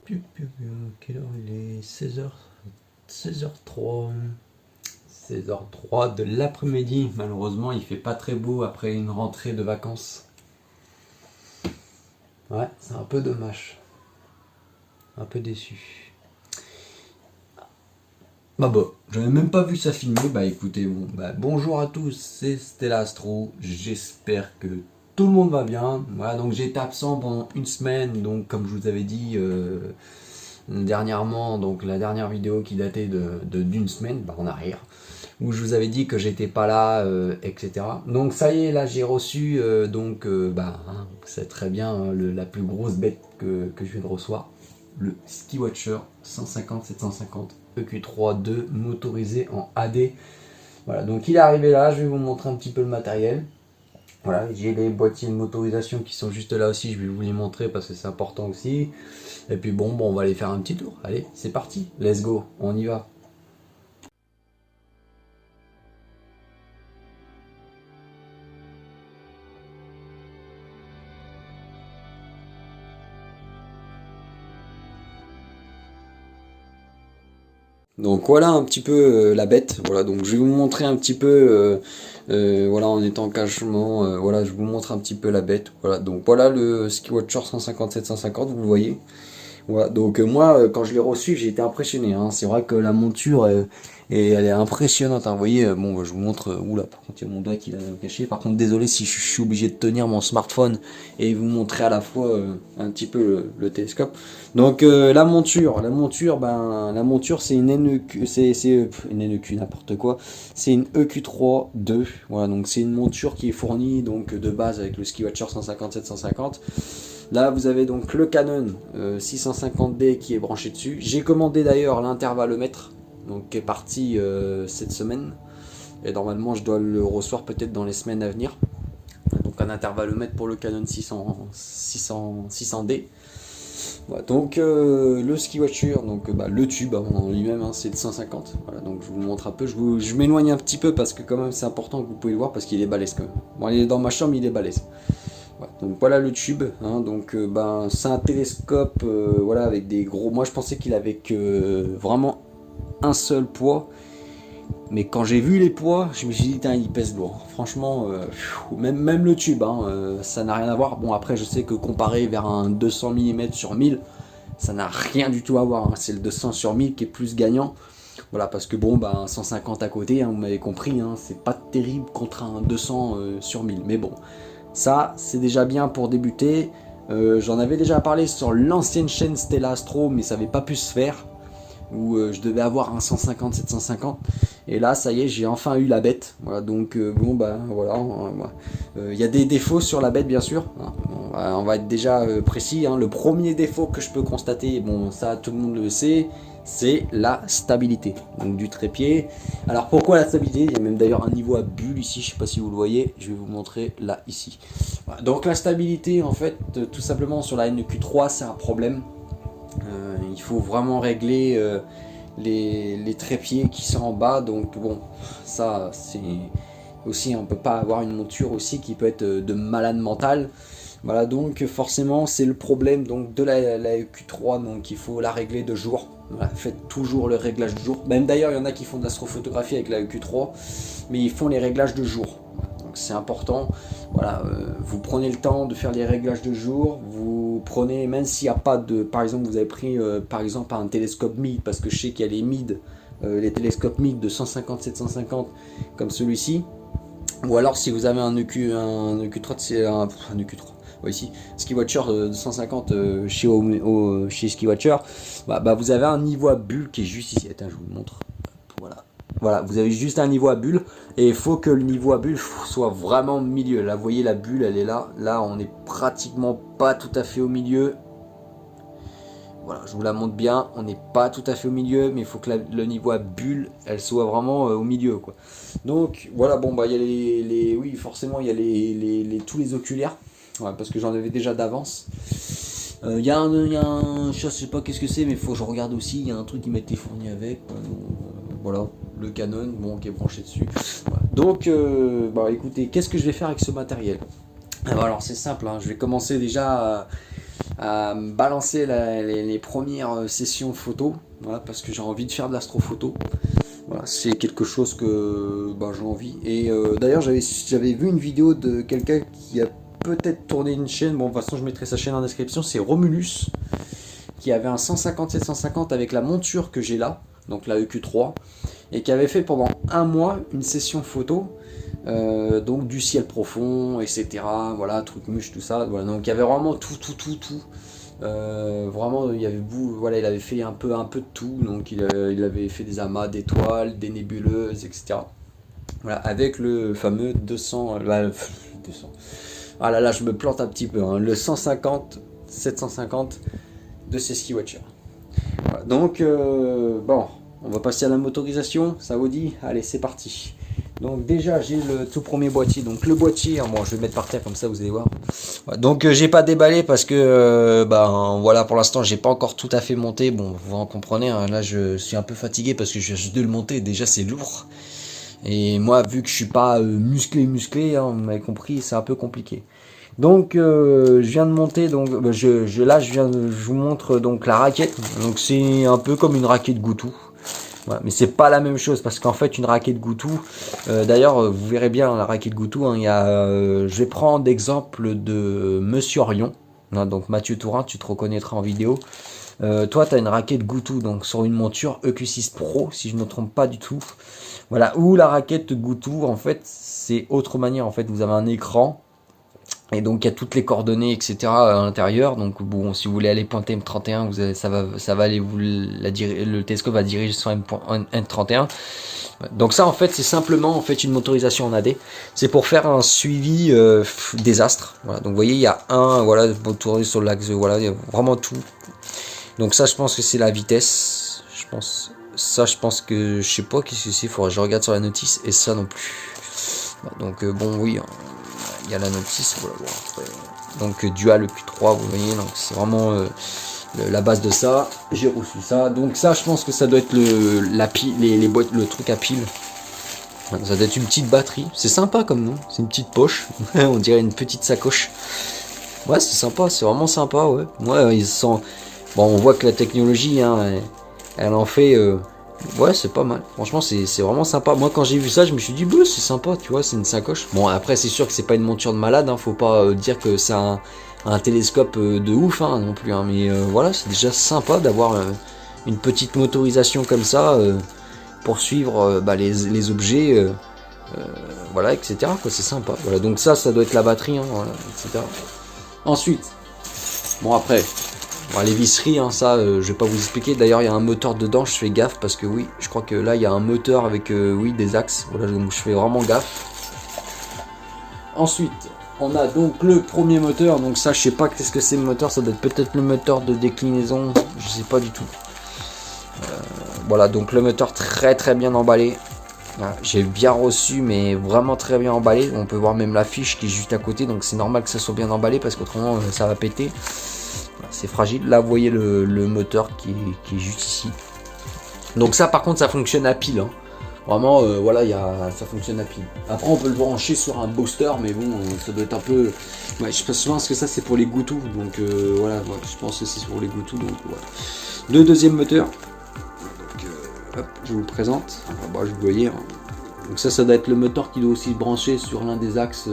Quelle heure il est? 16h, 16h03. 16h03 de l'après-midi. Malheureusement, il fait pas très beau après une rentrée de vacances. Ouais, c'est un peu dommage. Un peu déçu. Bah, j'avais même pas vu ça filmer. Bah écoutez, bonjour à tous, c'est Stella Astro. J'espère que tout le monde va bien. Voilà, donc j'ai été absent pendant une semaine. Donc comme je vous avais dit dernièrement, donc la dernière vidéo qui datait d'une semaine en arrière, où je vous avais dit que j'étais pas là, etc. Donc ça y est, là j'ai reçu, c'est très bien, hein, la plus grosse bête que je viens de recevoir, le Skywatcher 150-750 EQ3 2 motorisé en AD. Voilà, donc il est arrivé là, je vais vous montrer un petit peu le matériel. Voilà, j'ai les boîtiers de motorisation qui sont juste là aussi, je vais vous les montrer parce que c'est important aussi. Et puis bon, on va aller faire un petit tour. Allez, c'est parti, let's go, on y va. Donc voilà un petit peu la bête. Voilà, donc je vais vous montrer un petit peu, voilà, en étant cachement, voilà, je vous montre un petit peu la bête. Voilà, donc voilà le Skywatcher 150-750, vous le voyez. Voilà, donc moi, quand je l'ai reçu, j'ai été impressionné, hein. C'est vrai que la monture, elle est impressionnante, hein. Vous voyez, je vous montre, oula, par contre, il y a mon doigt qui l'a caché. Par contre, désolé si je suis obligé de tenir mon smartphone et vous montrer à la fois un petit peu le télescope. Donc la monture, c'est une NEQ, une NEQ, n'importe quoi. C'est une EQ3 2. Voilà, donc c'est une monture qui est fournie donc de base avec le Skywatcher 150-750. Là, vous avez donc le Canon 650D qui est branché dessus. J'ai commandé d'ailleurs l'intervalomètre, donc qui est parti cette semaine. Et normalement, je dois le recevoir peut-être dans les semaines à venir. Donc un intervalomètre pour le Canon 600D. Voilà, donc le Skywatcher, donc le tube en lui-même, hein, c'est de 150. Voilà, donc je vous montre un peu. Je m'éloigne un petit peu parce que quand même c'est important que vous pouvez le voir parce qu'il est balèze quand même. Bon, il est dans ma chambre, il est balèze. Ouais, donc voilà le tube, hein, donc c'est un télescope voilà, avec des gros. Moi je pensais qu'il avait que vraiment un seul poids, mais quand j'ai vu les poids, je me suis dit il pèse lourd. Franchement, même le tube, hein, ça n'a rien à voir. Bon, après je sais que comparé vers un 200 mm sur 1000, ça n'a rien du tout à voir, hein. C'est le 200 sur 1000 qui est plus gagnant. Voilà, parce que 150 à côté, hein, vous m'avez compris, hein, c'est pas terrible contre un 200 sur 1000, mais bon. Ça, c'est déjà bien pour débuter. J'en avais déjà parlé sur l'ancienne chaîne Stella Astro, mais ça n'avait pas pu se faire. Où je devais avoir un 150-750. Et là, ça y est, j'ai enfin eu la bête. Voilà, donc voilà. Il y a des défauts sur la bête, bien sûr. On va être déjà précis, hein. Le premier défaut que je peux constater, bon, ça tout le monde le sait, c'est la stabilité donc du trépied. Alors pourquoi la stabilité? Il y a même d'ailleurs un niveau à bulle ici, je sais pas si vous le voyez, je vais vous montrer là ici. Voilà, donc la stabilité en fait tout simplement sur la NEQ3 c'est un problème. Il faut vraiment régler les trépieds qui sont en bas, donc bon ça c'est aussi, on peut pas avoir une monture aussi qui peut être de malade mental. Voilà, donc forcément c'est le problème donc de la EQ3, donc il faut la régler de jour. Voilà, faites toujours le réglage de jour. Même d'ailleurs il y en a qui font de l'astrophotographie avec la EQ3, mais ils font les réglages de jour. Donc c'est important. Voilà, vous prenez le temps de faire les réglages de jour. Vous prenez, même s'il n'y a pas de, par exemple vous avez pris par exemple un télescope mid, parce que je sais qu'il y a les mid, les télescopes mid de 150-750 comme celui-ci. Ou alors si vous avez un EQ3, c'est un EQ3. Ouais, ici, Skywatcher de 150 chez Skywatcher, vous avez un niveau à bulle qui est juste ici. Attends, je vous le montre. Voilà, vous avez juste un niveau à bulle et il faut que le niveau à bulle soit vraiment au milieu. Là, vous voyez la bulle, elle est là. Là, on n'est pratiquement pas tout à fait au milieu. Voilà, je vous la montre bien. On n'est pas tout à fait au milieu, mais il faut que le niveau à bulle, elle soit vraiment au milieu, quoi. Donc voilà, il y a oui, forcément, il y a tous les oculaires. Ouais, parce que j'en avais déjà d'avance. Il y a un, je sais pas qu'est-ce que c'est, mais il faut que je regarde aussi. Il y a un truc qui m'a été fourni avec. Voilà, le Canon, qui est branché dessus. Voilà. Donc, écoutez, qu'est-ce que je vais faire avec ce matériel? Alors c'est simple, hein, je vais commencer déjà à me balancer les premières sessions photo, voilà, parce que j'ai envie de faire de l'astrophoto. Voilà, c'est quelque chose que j'ai envie. Et d'ailleurs, j'avais vu une vidéo de quelqu'un qui a peut-être tourné une chaîne. Bon, de toute façon, je mettrai sa chaîne en description. C'est Romulus, qui avait un 150-750 avec la monture que j'ai là, donc la EQ3, et qui avait fait pendant un mois une session photo. Donc du ciel profond, etc. Voilà, truc mûche, tout ça. Voilà, donc il y avait vraiment tout. Vraiment, il y avait voilà, il avait fait un peu de tout. Donc il avait fait des amas d'étoiles, des nébuleuses, etc. Voilà, avec le fameux 200. 200. Ah là là, je me plante un petit peu. Hein, le 150, 750 de ces ski watchers. Voilà, donc bon, on va passer à la motorisation. Ça vous dit? Allez, c'est parti. Donc déjà j'ai le tout premier boîtier, donc le boîtier, bon je vais le mettre par terre comme ça vous allez voir. Voilà, donc j'ai pas déballé parce que voilà, pour l'instant j'ai pas encore tout à fait monté, bon vous en comprenez, hein, là je suis un peu fatigué parce que je viens de le monter, déjà c'est lourd. Et moi vu que je suis pas musclé, hein, vous m'avez compris, c'est un peu compliqué. Donc je viens de monter, donc je vous montre donc la raquette, donc c'est un peu comme une raquette Goutou. Ouais, mais c'est pas la même chose parce qu'en fait une raquette Goutou, d'ailleurs vous verrez bien la raquette Goutou, hein, je vais prendre l'exemple de Monsieur Orion, hein, donc Mathieu Tourin, tu te reconnaîtras en vidéo. Toi tu as une raquette Goutou donc sur une monture EQ6 Pro si je ne me trompe pas du tout. Voilà, où la raquette Goutou en fait c'est autre manière, en fait vous avez un écran. Et donc il y a toutes les coordonnées, etc. à l'intérieur. Donc bon, si vous voulez aller pointer M31, ça va aller le télescope va diriger sur M31. Donc ça en fait c'est simplement en fait une motorisation en AD. C'est pour faire un suivi des astres. Voilà. Donc vous voyez il y a voilà pour tourner sur l'axe, voilà il y a vraiment tout. Donc ça je pense que c'est la vitesse. Je pense que je sais pas qu'est-ce que c'est. Il faudra que je regarde sur la notice et ça non plus. Donc bon oui. Il y a la notice, voilà, bon, après, donc dual Q3 vous voyez, donc c'est vraiment la base de ça. J'ai reçu ça, donc ça je pense que ça doit être la pile, les boîtes, le truc à pile. Ça doit être une petite batterie, c'est sympa comme nom, c'est une petite poche, on dirait une petite sacoche. Ouais c'est sympa, c'est vraiment sympa, ouais. Ouais ils sont, bon on voit que la technologie, hein, elle en fait. Ouais, c'est pas mal. Franchement, c'est vraiment sympa. Moi, quand j'ai vu ça, je me suis dit, bah, c'est sympa, tu vois, c'est une sacoche. Bon, après, c'est sûr que c'est pas une monture de malade, hein, faut pas dire que c'est un télescope de ouf, hein, non plus. Hein, mais voilà, c'est déjà sympa d'avoir une petite motorisation comme ça pour suivre les objets, voilà, etc. C'est sympa. Voilà, donc ça doit être la batterie, hein, voilà, etc. Ensuite, bon, après. Bon, les visseries, hein, ça, je vais pas vous expliquer. D'ailleurs, il y a un moteur dedans, je fais gaffe parce que oui, je crois que là, il y a un moteur avec oui, des axes. Voilà, donc je fais vraiment gaffe. Ensuite, on a donc le premier moteur. Donc ça, je sais pas qu'est-ce que c'est le moteur. Ça doit être peut-être le moteur de déclinaison. Je sais pas du tout. Voilà, donc le moteur très bien emballé. Voilà, j'ai bien reçu, mais vraiment très bien emballé. On peut voir même la fiche qui est juste à côté. Donc c'est normal que ça soit bien emballé parce qu'autrement, ça va péter. C'est fragile. Là vous voyez le moteur qui est juste ici. Donc ça par contre ça fonctionne à pile, hein. Vraiment voilà, ça fonctionne à pile. Après on peut le brancher sur un booster, mais bon ça doit être un peu, ouais, je pense que ça c'est pour les Goutou. Donc voilà, ouais, je pense que c'est pour les Goutou. Donc voilà. Le deuxième moteur, donc, hop, je vous le présente. Bah, je vous voyez, hein. Donc ça doit être le moteur qui doit aussi brancher sur l'un des axes.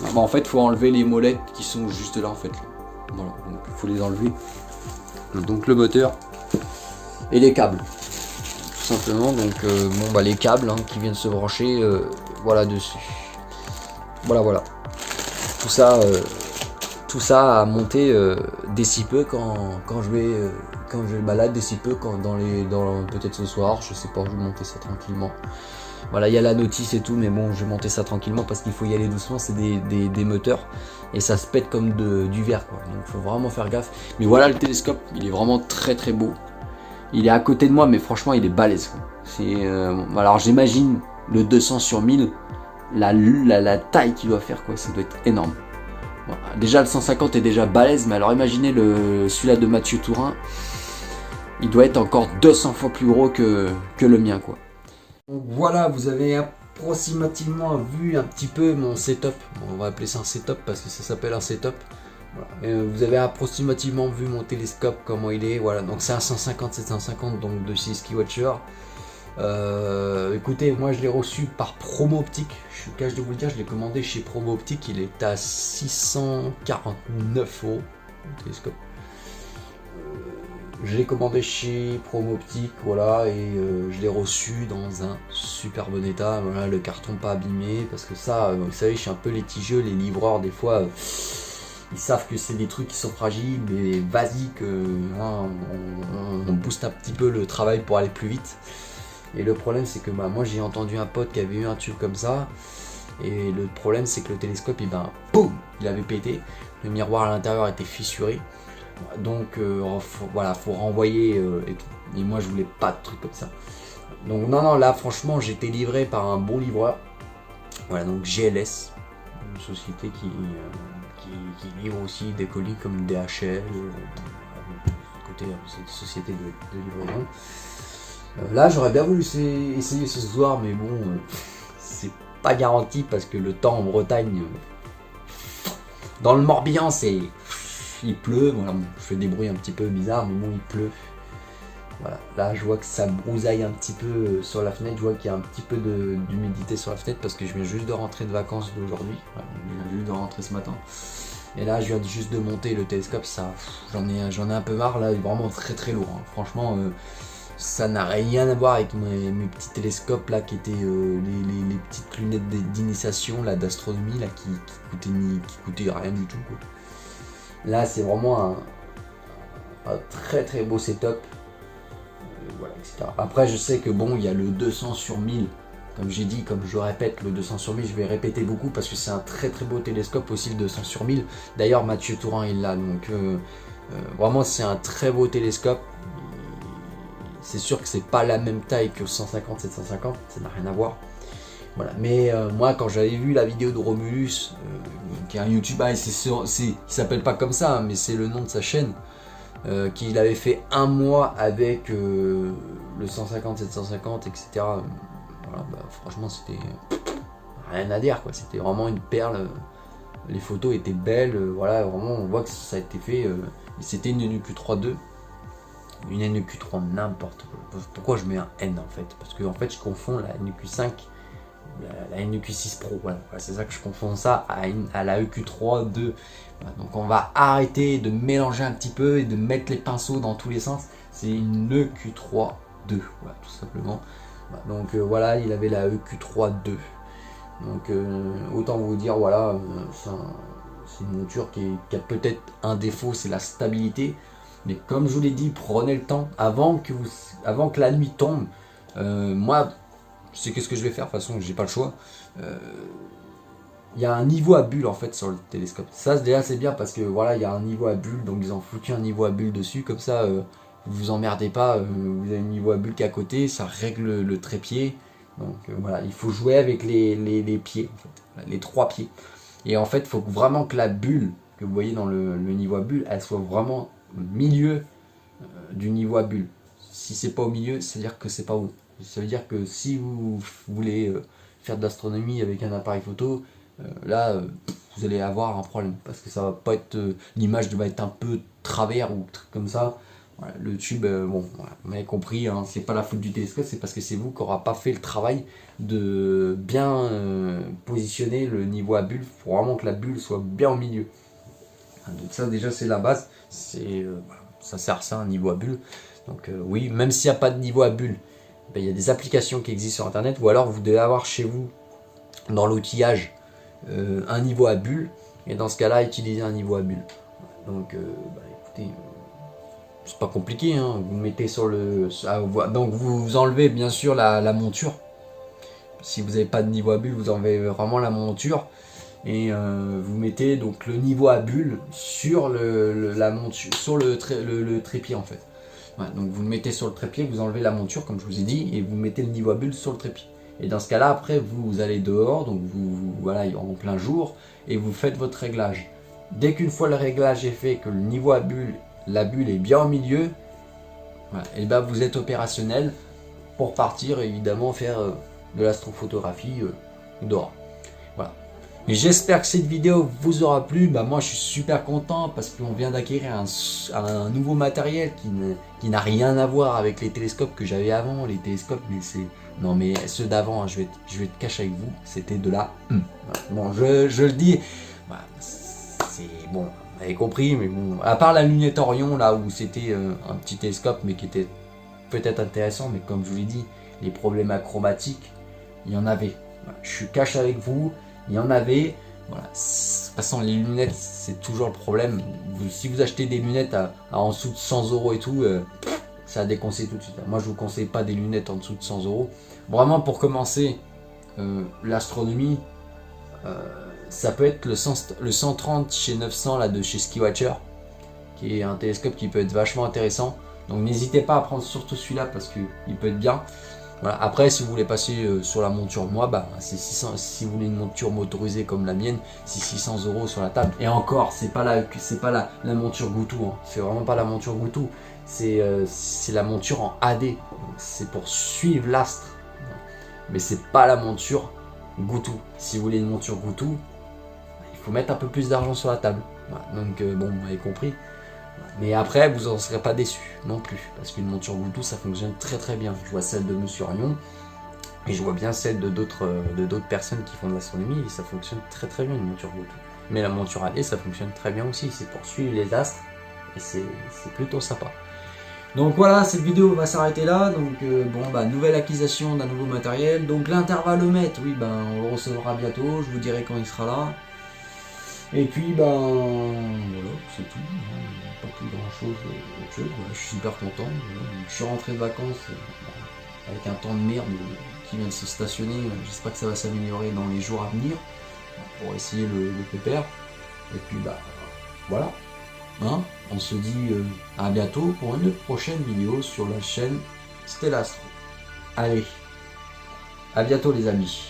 Bah, en fait il faut enlever les molettes qui sont juste là en fait. Voilà, donc il faut les enlever. Donc le moteur et les câbles, tout simplement. Donc les câbles, hein, qui viennent se brancher, voilà dessus. Voilà. Tout ça à monter d'ici peu quand je vais balade d'ici peu peut-être ce soir, je sais pas, je vais monter ça tranquillement. Voilà, il y a la notice et tout, mais bon, je vais monter ça tranquillement parce qu'il faut y aller doucement, c'est des moteurs et ça se pète comme du verre, quoi. Donc il faut vraiment faire gaffe. Mais voilà, le télescope, il est vraiment très beau. Il est à côté de moi, mais franchement, il est balèze, quoi. Alors j'imagine le 200 sur 1000, la taille qu'il doit faire, quoi, ça doit être énorme. Voilà. Déjà le 150 est déjà balèze, mais alors imaginez celui-là de Mathieu Tourin, il doit être encore 200 fois plus gros que le mien, quoi. Donc voilà, vous avez approximativement vu un petit peu mon setup. Bon, on va appeler ça un setup parce que ça s'appelle un setup. Voilà. Vous avez approximativement vu mon télescope, comment il est. Voilà, donc c'est un 150-750 donc de chez Skywatcher. Écoutez, moi je l'ai reçu par Promo Optique. Je suis cache de vous le dire, je l'ai commandé chez Promo Optique. Il est à 649 € le télescope. Je l'ai commandé chez Promo Optique, voilà, et je l'ai reçu dans un super bon état. Voilà, le carton pas abîmé, parce que ça, vous savez, je suis un peu litigieux. Les livreurs, des fois, ils savent que c'est des trucs qui sont fragiles, mais vas-y, hein, on booste un petit peu le travail pour aller plus vite. Et le problème, c'est que moi, j'ai entendu un pote qui avait eu un tube comme ça. Et le problème, c'est que le télescope, boum, il avait pété. Le miroir à l'intérieur était fissuré. Donc voilà, faut renvoyer et tout. Et moi je voulais pas de trucs comme ça. Donc non, là franchement j'ai été livré par un bon livreur. Voilà, donc GLS, une société qui livre aussi des colis comme DHL. Côté c'est une société de livraison. Là j'aurais bien voulu essayer ce soir, mais bon, c'est pas garanti parce que le temps en Bretagne, dans le Morbihan, il pleut, voilà, je fais des bruits un petit peu bizarres, mais bon, il pleut. Voilà, là je vois que ça brousaille un petit peu sur la fenêtre, je vois qu'il y a un petit peu d'humidité sur la fenêtre parce que je viens juste de rentrer de vacances d'aujourd'hui, voilà, je viens juste de rentrer ce matin. Et là je viens juste de monter le télescope, ça, j'en ai un peu marre, là, vraiment très lourd, hein. Franchement, ça n'a rien à voir avec mes petits télescopes là qui étaient les petites lunettes d'initiation là d'astronomie là qui coûtaient rien du tout, quoi. Là, c'est vraiment un très beau setup. Voilà, etc. Après, je sais que bon, il y a le 200 sur 1000. Comme j'ai dit, comme je répète, le 200 sur 1000, je vais répéter beaucoup parce que c'est un très beau télescope aussi, le 200 sur 1000. D'ailleurs, Mathieu Tourin est là. Donc, vraiment, c'est un très beau télescope. C'est sûr que c'est pas la même taille que le 150-750. Ça n'a rien à voir. Voilà. Mais moi quand j'avais vu la vidéo de Romulus, qui est un YouTuber, il s'appelle pas comme ça, hein, mais c'est le nom de sa chaîne, qu'il avait fait un mois avec le 150-750, etc. Voilà, franchement c'était rien à dire, quoi. C'était vraiment une perle. Les photos étaient belles, voilà, vraiment on voit que ça a été fait. C'était une NQ3.2. Une NQ3 n'importe quoi. Pourquoi je mets un N en fait? Parce que en fait je confonds la NQ5, la NQ6 Pro, voilà, c'est ça que je confonds ça à la EQ3.2. Voilà, donc on va arrêter de mélanger un petit peu et de mettre les pinceaux dans tous les sens. C'est une EQ3.2, voilà, tout simplement. Voilà, donc voilà, il avait la EQ3.2. Donc autant vous dire, voilà, c'est une monture qui a peut-être un défaut, c'est la stabilité. Mais comme je vous l'ai dit, prenez le temps avant que la nuit tombe. Moi, je sais qu'est-ce que je vais faire, de toute façon, j'ai pas le choix. Il y a un niveau à bulle en fait sur le télescope. Ça, déjà, c'est bien parce que voilà, il y a un niveau à bulle, donc ils ont foutu un niveau à bulle dessus, comme ça, vous vous emmerdez pas. Vous avez un niveau à bulle qui est à côté, ça règle le trépied. Donc voilà, il faut jouer avec les pieds, en fait, les 3 pieds. Et en fait, il faut vraiment que la bulle que vous voyez dans le niveau à bulle, elle soit vraiment au milieu du niveau à bulle. Si c'est pas au milieu, c'est-à-dire que c'est pas haut. Ça veut dire que si vous voulez faire de l'astronomie avec un appareil photo, là vous allez avoir un problème parce que ça va pas être l'image va être un peu travers ou truc comme ça. Voilà, le tube, bon, voilà, vous m'avez compris, hein, c'est pas la faute du télescope, c'est parce que c'est vous qui n'aura pas fait le travail de bien positionner le niveau à bulle. Il faut vraiment que la bulle soit bien au milieu. Donc ça déjà c'est la base, voilà, ça sert à ça, un niveau à bulle. Donc oui, même s'il n'y a pas de niveau à bulle, ben, il y a des applications qui existent sur internet, ou alors vous devez avoir chez vous dans l'outillage un niveau à bulle, et dans ce cas là utiliser un niveau à bulle. Donc écoutez, c'est pas compliqué, hein. Vous mettez sur le... donc vous enlevez bien sûr la monture. Si vous n'avez pas de niveau à bulle, vous enlevez vraiment la monture. Et vous mettez donc le niveau à bulle sur la monture, sur le trépied en fait. Voilà, donc vous le mettez sur le trépied, vous enlevez la monture comme je vous ai dit, et vous mettez le niveau à bulle sur le trépied. Et dans ce cas là, après vous allez dehors, donc voilà, en plein jour, et vous faites votre réglage. Dès qu'une fois le réglage est fait, que le niveau à bulle, la bulle est bien au milieu, voilà, et ben vous êtes opérationnel pour partir évidemment faire de l'astrophotographie dehors. Voilà. Et j'espère que cette vidéo vous aura plu. Bah moi je suis super content parce qu'on vient d'acquérir un nouveau matériel qui n'a rien à voir avec les télescopes que j'avais avant. Les télescopes, mais c'est... Non mais ceux d'avant, hein, je vais être cash avec vous, c'était de la... Bon, je le dis, bah, c'est bon, vous avez compris, mais bon, à part la lunette Orion là où c'était un petit télescope mais qui était peut-être intéressant, mais comme je vous l'ai dit, les problèmes achromatiques, il y en avait. Voilà, je suis cash avec vous. Il y en avait, voilà. De toute façon les lunettes c'est toujours le problème. Si vous achetez des lunettes à en dessous de 100 € et tout, ça a déconseillé tout de suite. Moi je vous conseille pas des lunettes en dessous de 100 €. Vraiment pour commencer l'astronomie, ça peut être le 130 chez 900 là, de chez Skywatcher, qui est un télescope qui peut être vachement intéressant. Donc n'hésitez pas à prendre surtout celui-là parce qu'il peut être bien. Voilà. Après, si vous voulez passer sur la monture, moi, bah, c'est 600. Si vous voulez une monture motorisée comme la mienne, c'est 600 € sur la table. Et encore, c'est pas la monture Goutou. Hein. C'est vraiment pas la monture Goutou. C'est la monture en AD. C'est pour suivre l'astre. Mais c'est pas la monture Goutou. Si vous voulez une monture Goutou, il faut mettre un peu plus d'argent sur la table. Voilà. Donc bon, vous avez compris. Mais après, vous n'en serez pas déçus non plus, parce qu'une monture Goutou, ça fonctionne très très bien. Je vois celle de Monsieur Orion, et je vois bien celle de d'autres personnes qui font de l'astronomie, et ça fonctionne très très bien une monture Goutou. Mais la monture AD, ça fonctionne très bien aussi, c'est pour suivre les astres, et c'est plutôt sympa. Donc voilà, cette vidéo va s'arrêter là. Donc bon, bah nouvelle acquisition d'un nouveau matériel. Donc l'intervalomètre, oui, ben on le recevra bientôt, je vous dirai quand il sera là. Et puis ben voilà, c'est tout. Pas plus grand chose autre chose. Voilà, je suis super content. Voilà. Je suis rentré de vacances avec un temps de merde qui vient de se stationner. J'espère que ça va s'améliorer dans les jours à venir pour essayer le pépère. Et puis bah voilà. Hein, on se dit à bientôt pour une prochaine vidéo sur la chaîne Stellastro. Allez, à bientôt les amis.